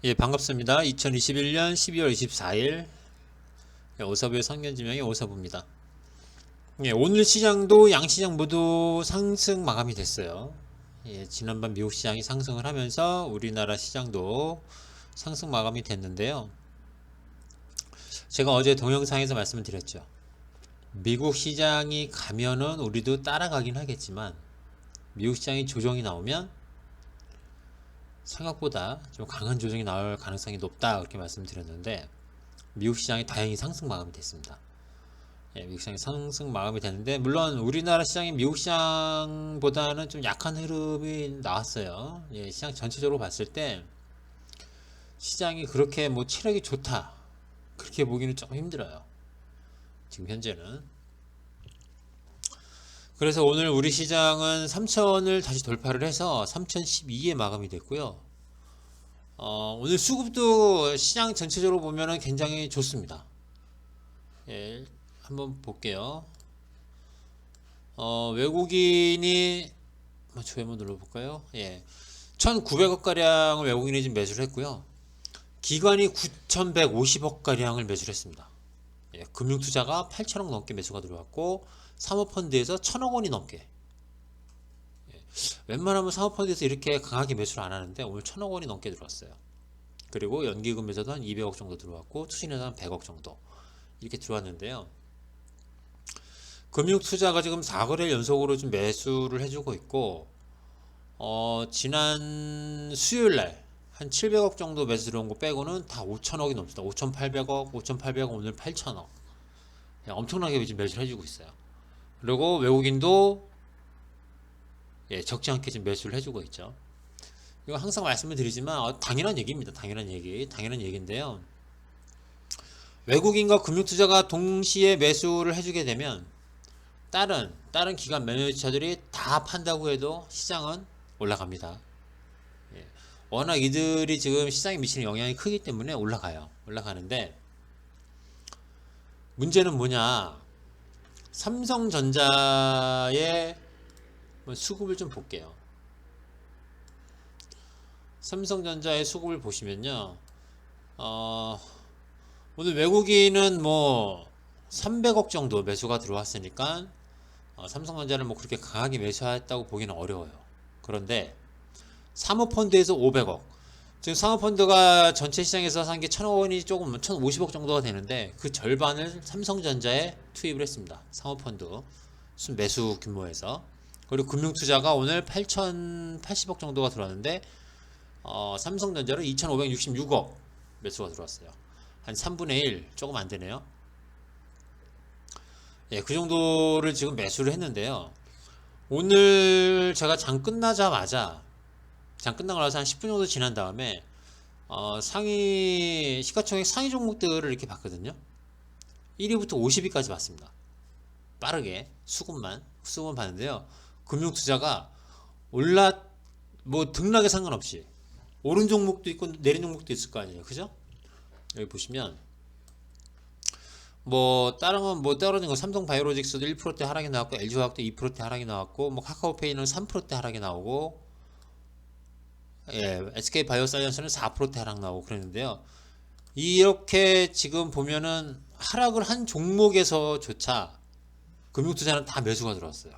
예, 반갑습니다. 2021년 12월 24일 오사부의 선견지명의 오사부입니다. 예, 오늘 시장도 양시장 모두 상승 마감이 됐어요. 예, 지난번 미국 시장이 상승을 하면서 우리나라 시장도 상승 마감이 됐는데요. 제가 어제 동영상에서 말씀을 드렸죠. 미국 시장이 가면은 우리도 따라가긴 하겠지만 미국 시장이 조정이 나오면 생각보다 좀 강한 조정이 나올 가능성이 높다, 그렇게 말씀드렸는데 미국 시장이 다행히 상승 마감이 됐습니다. 예, 미국 시장이 상승 마감이 됐는데, 물론 우리나라 시장이 미국 시장보다는 좀 약한 흐름이 나왔어요. 예, 시장 전체적으로 봤을 때 시장이 그렇게 뭐 체력이 좋다, 그렇게 보기는 조금 힘들어요, 지금 현재는. 그래서 오늘 우리 시장은 3천을 다시 돌파를 해서 3012에 마감이 됐고요. 오늘 수급도 시장 전체적으로 보면은 굉장히 좋습니다. 예, 한번 볼게요. 외국인이 조회 한번 눌러볼까요? 예, 1,900억 가량을 외국인이 지금 매수를 했고요. 기관이 9,150억 가량을 매수를 했습니다. 예, 금융투자가 8천억 넘게 매수가 들어왔고 사모펀드에서 1,000억 원이 넘게. 예, 웬만하면 사모펀드에서 이렇게 강하게 매수를 안 하는데 오늘 1,000억 원이 넘게 들어왔어요. 그리고 연기금에서도 한 200억 정도 들어왔고 투신에서 한 100억 정도 이렇게 들어왔는데요. 금융투자가 지금 4거래 연속으로 좀 매수를 해주고 있고, 지난 수요일날 한 700억 정도 매수 들어온 거 빼고는 다 5천억이 넘습니다. 5,800억, 5,800억, 오늘 8천억. 엄청나게 지금 매수를 해주고 있어요. 그리고 외국인도 적지 않게 지금 매수를 해주고 있죠. 이거 항상 말씀을 드리지만 당연한 얘기입니다. 당연한 얘기인데요. 외국인과 금융투자가 동시에 매수를 해주게 되면 다른 기관 매니저들이 다 판다고 해도 시장은 올라갑니다. 예, 워낙 이들이 지금 시장에 미치는 영향이 크기 때문에 올라가는데, 문제는 뭐냐, 삼성전자의 수급을 좀 볼게요. 삼성전자의 수급을 보시면요, 오늘 외국인은 뭐 300억 정도 매수가 들어왔으니까 삼성전자를 뭐 그렇게 강하게 매수했다고 보기는 어려워요. 그런데 사모펀드에서 500억, 지금 사모펀드가 전체 시장에서 산 게 1,000억 원이 조금 1,050억 정도가 되는데 그 절반을 삼성전자에 투입을 했습니다. 사모펀드 매수 규모에서. 그리고 금융투자가 오늘 8,080억 정도가 들어왔는데 삼성전자로 2,566억 매수가 들어왔어요. 한 3분의 1 조금 안 되네요. 예, 그 정도를 지금 매수를 했는데요. 오늘 제가 장 끝나고 나서 한 10분 정도 지난 다음에 시가총액 상위 종목들을 이렇게 봤거든요. 1위부터 50위까지 봤습니다. 빠르게 수급만 봤는데요. 금융투자가 등락에 상관없이 오른 종목도 있고 내린 종목도 있을 거 아니에요, 그죠? 여기 보시면 다른 건 떨어진 거, 삼성바이오로직스도 1%대 하락이 나왔고, LG화학도 2%대 하락이 나왔고, 카카오페이는 3%대 하락이 나오고, SK바이오사이언스는 4%대 하락 나오고 그랬는데요. 이렇게 지금 보면은 하락을 한 종목에서조차 금융투자는 다 매수가 들어왔어요.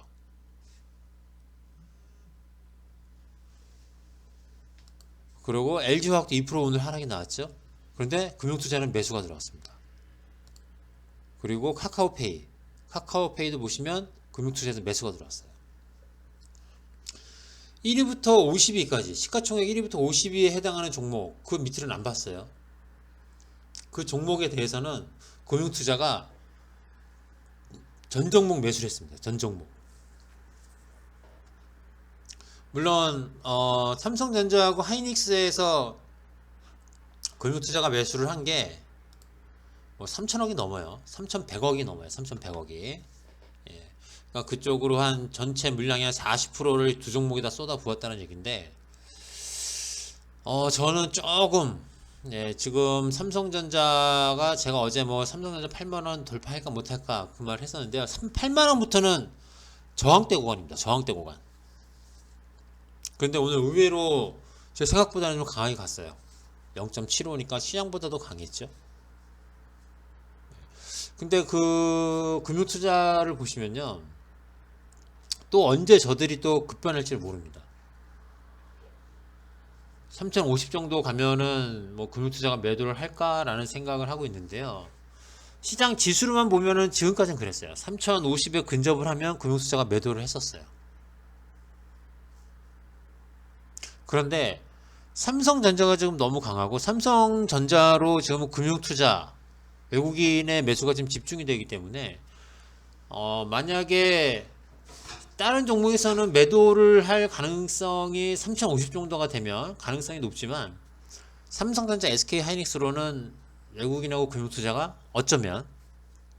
그리고 LG화학도 2% 오늘 하락이 나왔죠. 그런데 금융투자는 매수가 들어왔습니다. 그리고 카카오페이도 보시면 금융투자에서 매수가 들어왔어요. 1위부터 50위까지, 시가총액 1위부터 50위에 해당하는 종목, 그 밑으로는 안 봤어요. 그 종목에 대해서는 금융투자가 전 종목 매수를 했습니다. 전 종목. 물론 삼성전자하고 하이닉스에서 금융투자가 매수를 한 게 3천억이 넘어요. 3,100억이 넘어요. 3,100억이. 예. 그러니까 그쪽으로 한 전체 물량의 한 40%를 두 종목에다 쏟아 부었다는 얘기인데, 저는 조금, 지금 삼성전자가, 제가 어제 삼성전자 8만원 돌파할까 못할까 그 말 했었는데요. 8만원부터는 저항대 구간입니다. 저항대 구간. 그런데 오늘 의외로 제 생각보다는 좀 강하게 갔어요. 0.75니까 시장보다도 강했죠. 근데 그 금융투자를 보시면요, 또 언제 저들이 또 급변할지 모릅니다. 3050 정도 가면은 뭐 금융투자가 매도를 할까라는 생각을 하고 있는데요. 시장 지수로만 보면은 지금까지는 그랬어요. 3050에 근접을 하면 금융투자가 매도를 했었어요. 그런데 삼성전자가 지금 너무 강하고, 삼성전자로 지금 금융투자 외국인의 매수가 지금 집중이 되기 때문에 만약에 다른 종목에서는 매도를 할 가능성이 3050 정도가 되면 가능성이 높지만, 삼성전자, SK하이닉스로는 외국인하고 금융투자가 어쩌면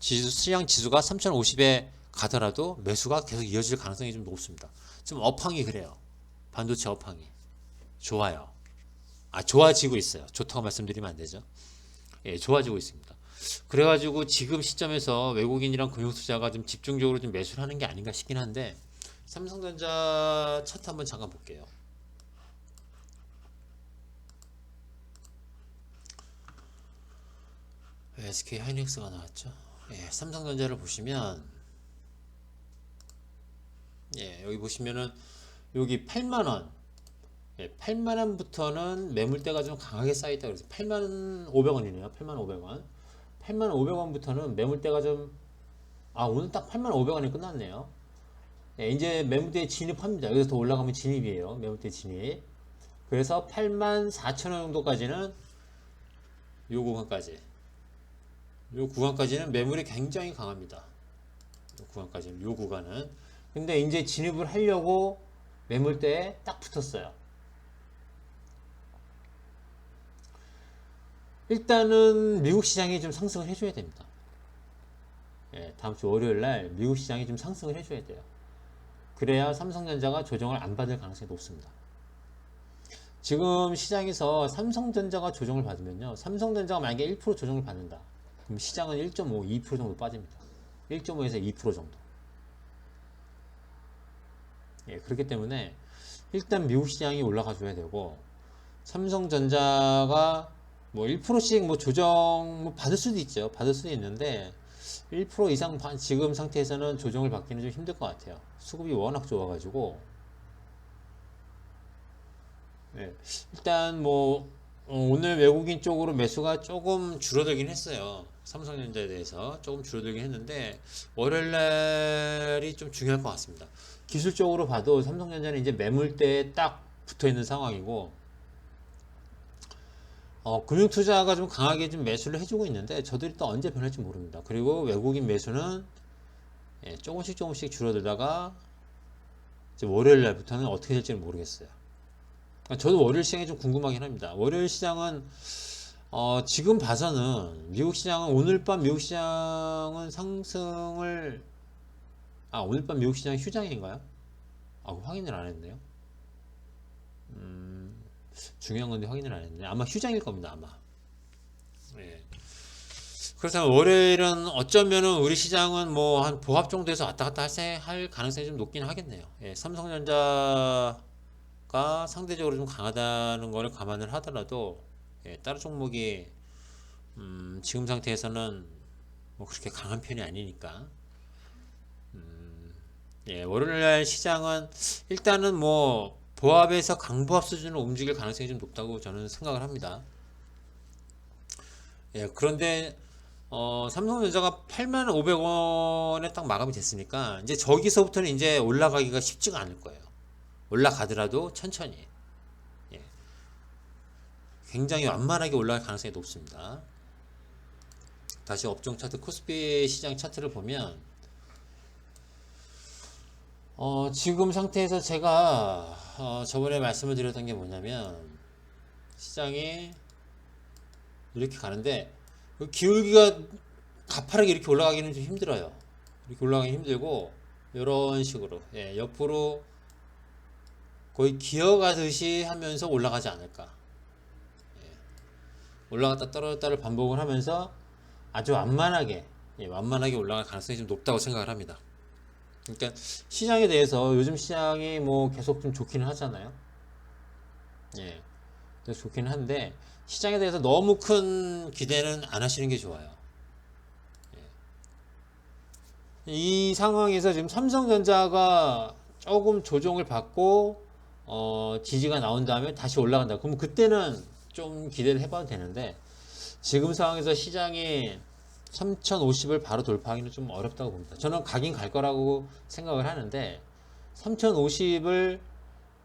시장 지수가 3050에 가더라도 매수가 계속 이어질 가능성이 좀 높습니다. 지금 업황이 그래요. 반도체 업황이 좋아요. 좋아지고 있어요. 좋다고 말씀드리면 안 되죠. 예, 좋아지고 있습니다. 그래가지고 지금 시점에서 외국인이랑 금융투자가 좀 집중적으로 좀 매수를 하는 게 아닌가 싶긴 한데, 삼성전자 차트 한번 잠깐 볼게요. SK하이닉스가 나왔죠. 예, 삼성전자를 보시면, 예, 여기 보시면은 여기 8만원, 예, 8만원부터는 매물대가 좀 강하게 쌓여있다 그래서 8만500원이네요. 8만500원. 8만500원부터는 매물대가 좀, 오늘 딱 8만500원에 끝났네요. 예, 이제 매물대에 진입합니다. 여기서 더 올라가면 진입이에요. 매물대 진입. 그래서 84,000원 정도까지는 요 구간까지. 요 구간까지는 매물이 굉장히 강합니다. 요 구간까지는, 요 구간은. 근데 이제 진입을 하려고 매물대에 딱 붙었어요. 일단은 미국 시장이 좀 상승을 해줘야 됩니다. 예, 다음 주 월요일 날 미국 시장이 좀 상승을 해줘야 돼요. 그래야 삼성전자가 조정을 안 받을 가능성이 높습니다. 지금 시장에서 삼성전자가 조정을 받으면요, 삼성전자가 만약에 1% 조정을 받는다, 그럼 시장은 1.5, 2% 정도 빠집니다. 1.5에서 2% 정도. 예, 그렇기 때문에 일단 미국 시장이 올라가 줘야 되고, 삼성전자가 뭐 1%씩 뭐 조정 뭐 받을 수도 있죠. 받을 수도 있는데 1% 이상 지금 상태에서는 조정을 받기는 좀 힘들 것 같아요. 수급이 워낙 좋아가지고. 예, 일단 뭐 오늘 외국인 쪽으로 매수가 조금 줄어들긴 했어요. 삼성전자에 대해서 조금 줄어들긴 했는데, 월요일 날이 좀 중요할 것 같습니다. 기술적으로 봐도 삼성전자는 이제 매물대에 딱 붙어 있는 상황이고, 금융투자가 좀 강하게 좀 매수를 해주고 있는데, 저들이 또 언제 변할지 모릅니다. 그리고 외국인 매수는 조금씩 줄어들다가 이제 월요일 날부터는 어떻게 될지는 모르겠어요. 저도 월요일 시장이 좀 궁금하긴 합니다. 월요일 시장은 지금 봐서는 미국 시장은 오늘 밤 미국 시장은 상승을, 오늘 밤 미국 시장 휴장인가요? 확인을 안 했네요. 중요한 건데 확인을 안 했네. 아마 휴장일 겁니다. 아마. 예. 그렇다면 월요일은 어쩌면은 우리 시장은 뭐 한 보합 정도에서 왔다 갔다 할 가능성이 좀 높긴 하겠네요. 예, 삼성전자가 상대적으로 좀 강하다는 거를 감안을 하더라도, 예, 다른 종목이 지금 상태에서는 뭐 그렇게 강한 편이 아니니까, 예, 월요일날 시장은 일단은 뭐 보합에서 강보합 수준으로 움직일 가능성이 좀 높다고 저는 생각을 합니다. 예, 그런데 삼성전자가 85,500원에 딱 마감이 됐으니까 이제 저기서부터는 이제 올라가기가 쉽지가 않을 거예요. 올라가더라도 천천히, 예, 굉장히 완만하게 올라갈 가능성이 높습니다. 다시 업종 차트, 코스피 시장 차트를 보면 지금 상태에서 제가 저번에 말씀을 드렸던 게 뭐냐면, 시장이 이렇게 가는데 기울기가 가파르게 이렇게 올라가기는 좀 힘들어요. 이렇게 올라가기 힘들고, 이런 식으로, 예, 옆으로 거의 기어가듯이 하면서 올라가지 않을까. 예, 올라갔다 떨어졌다를 반복을 하면서 아주 완만하게, 예, 완만하게 올라갈 가능성이 좀 높다고 생각을 합니다. 그러니까 시장에 대해서 요즘 시장이 뭐 계속 좀 좋기는 하잖아요. 예. 좋긴 한데 시장에 대해서 너무 큰 기대는 안 하시는 게 좋아요. 이 상황에서 지금 삼성전자가 조금 조정을 받고 지지가 나온 다음에 다시 올라간다. 그럼 그때는 좀 기대를 해봐도 되는데 지금 상황에서 시장이 3050을 바로 돌파하기는 좀 어렵다고 봅니다. 저는 가긴 갈 거라고 생각을 하는데 3050을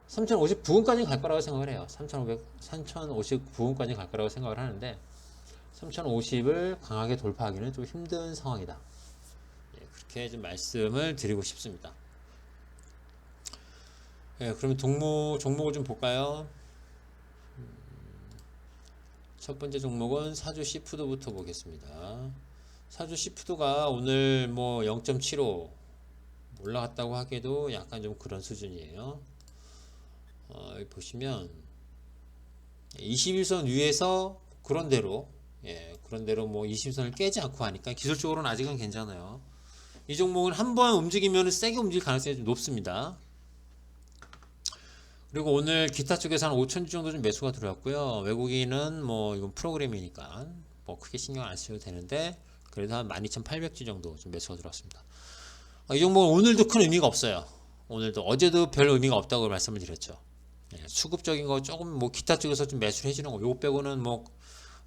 3050 부근까지 갈 거라고 생각을 해요. 3050 부근까지 갈 거라고 생각을 하는데 3050을 강하게 돌파하기는 좀 힘든 상황이다. 예, 그렇게 좀 말씀을 드리고 싶습니다. 예, 그러면 종목을 좀 볼까요? 첫 번째 종목은 사주 시푸드부터 보겠습니다. 사주 시푸드가 오늘 뭐 0.75 올라갔다고 하기에도 약간 좀 그런 수준이에요. 여기 보시면 21선 위에서 그런대로 그런대로 뭐 21선을 깨지 않고 하니까 기술적으로는 아직은 괜찮아요. 이 종목은 한번 움직이면 세게 움직일 가능성이 좀 높습니다. 그리고 오늘 기타 쪽에서 한 5천주 정도 좀 매수가 들어왔고요. 외국인은 뭐 이건 프로그램이니까 뭐 크게 신경 안 쓰셔도 되는데 그래도 한 12,800주 정도 좀 매수가 들어왔습니다. 이 종목은 오늘도 큰 의미가 없어요. 오늘도 어제도 별 의미가 없다고 말씀을 드렸죠. 수급적인 거 조금 뭐 기타 쪽에서 좀 매수를 해주는 거 요거 빼고는 뭐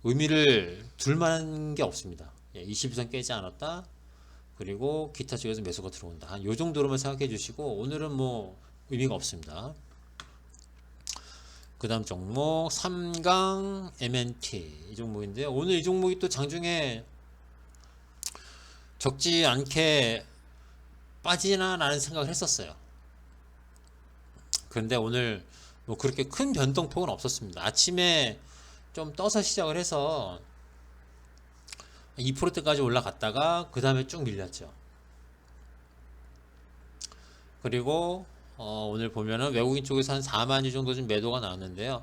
의미를 둘 만한 게 없습니다. 22선 깨지 않았다. 그리고 기타 쪽에서 매수가 들어온다. 한 요 정도로만 생각해 주시고 오늘은 뭐 의미가 없습니다. 그 다음 종목 삼강 MNT 이 종목인데요. 오늘 이 종목이 또 장중에 적지 않게 빠지나 라는 생각을 했었어요. 그런데 오늘 뭐 그렇게 큰 변동폭은 없었습니다. 아침에 좀 떠서 시작을 해서 2%대까지 올라갔다가 그 다음에 쭉 밀렸죠. 그리고 오늘 보면은 외국인 쪽에서 한 4만 주 정도 좀 매도가 나왔는데요.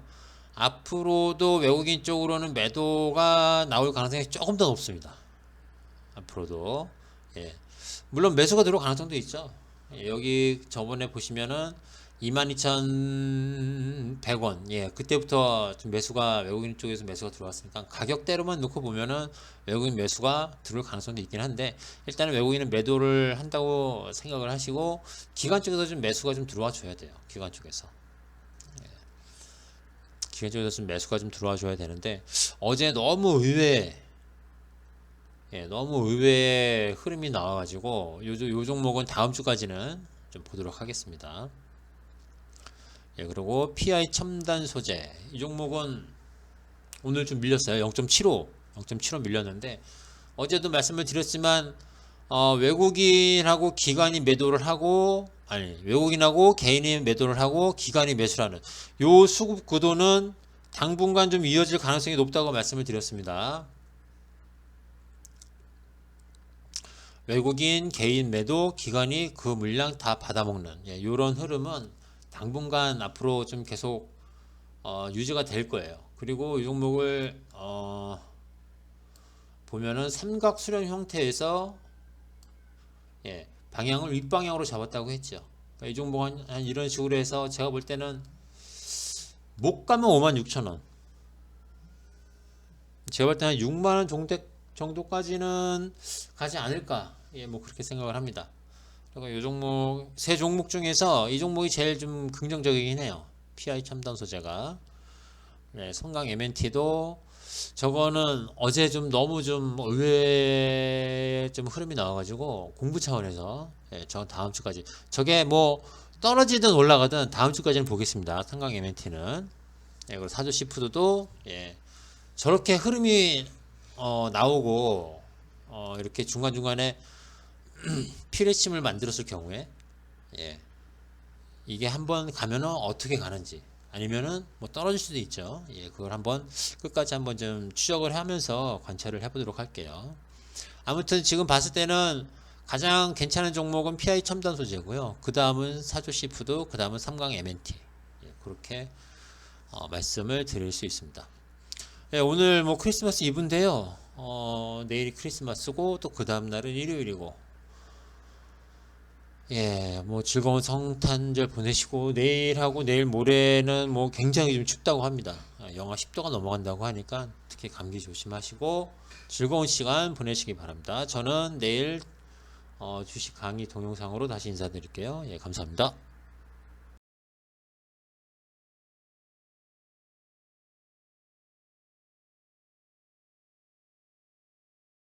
앞으로도 외국인 쪽으로는 매도가 나올 가능성이 조금 더 높습니다. 앞으로도 물론 매수가 들어올 가능성도 있죠. 여기 저번에 보시면은 22,100원 그때부터 좀 매수가 외국인 쪽에서 매수가 들어왔으니까 가격대로만 놓고 보면은 외국인 매수가 들어올 가능성도 있긴 한데 일단은 외국인은 매도를 한다고 생각을 하시고 기관 쪽에서 좀 매수가 좀 들어와 줘야 돼요. 기관 쪽에서 좀 매수가 좀 들어와 줘야 되는데 어제 너무 의외의 흐름이 나와가지고 요 종목은 다음 주까지는 좀 보도록 하겠습니다. 그리고 PI 첨단 소재 이 종목은 오늘 좀 밀렸어요. 0.75 밀렸는데 어제도 말씀을 드렸지만 외국인하고 기관이 매도를 하고 외국인하고 개인이 매도를 하고 기관이 매수를 하는 요 수급 구도는 당분간 좀 이어질 가능성이 높다고 말씀을 드렸습니다. 외국인 개인 매도 기관이 그 물량 다 받아먹는 요런 흐름은 당분간 앞으로 좀 계속 유지가 될 거예요. 그리고 이 종목을 보면은 삼각 수렴 형태에서 방향을 윗방향으로 잡았다고 했죠. 그러니까 이 종목은 한 이런 식으로 해서 제가 볼 때는 못 가면 56,000원, 제가 볼 때는 6만원 정도까지는 가지 않을까 뭐 그렇게 생각을 합니다. 그리고 이 종목 세 종목 중에서 이 종목이 제일 좀 긍정적이긴 해요. PI 첨단 소재가 성강 MNT도 저거는 어제 좀 너무 좀 의외 좀 흐름이 나와가지고 공부 차원에서 저 다음 주까지 저게 뭐 떨어지든 올라가든 다음 주까지는 보겠습니다. 성강 MNT는 그리고 사주 시푸드도 저렇게 흐름이 나오고 이렇게 중간중간에 피레침을 만들었을 경우에 이게 한번 가면은 어떻게 가는지 아니면은 뭐 떨어질 수도 있죠. 그걸 한번 끝까지 한번 좀 추적을 하면서 관찰을 해보도록 할게요. 아무튼 지금 봤을 때는 가장 괜찮은 종목은 PI 첨단 소재고요. 그 다음은 사조 시푸드, 그 다음은 삼강 MNT 그렇게 말씀을 드릴 수 있습니다. 오늘 뭐 크리스마스 이브인데요. 내일이 크리스마스고 또 그 다음 날은 일요일이고 뭐 즐거운 성탄절 보내시고 내일하고 내일 모레는 뭐 굉장히 좀 춥다고 합니다. 영하 10도가 넘어간다고 하니까 특히 감기 조심하시고 즐거운 시간 보내시기 바랍니다. 저는 내일 주식 강의 동영상으로 다시 인사드릴게요. 예, 감사합니다.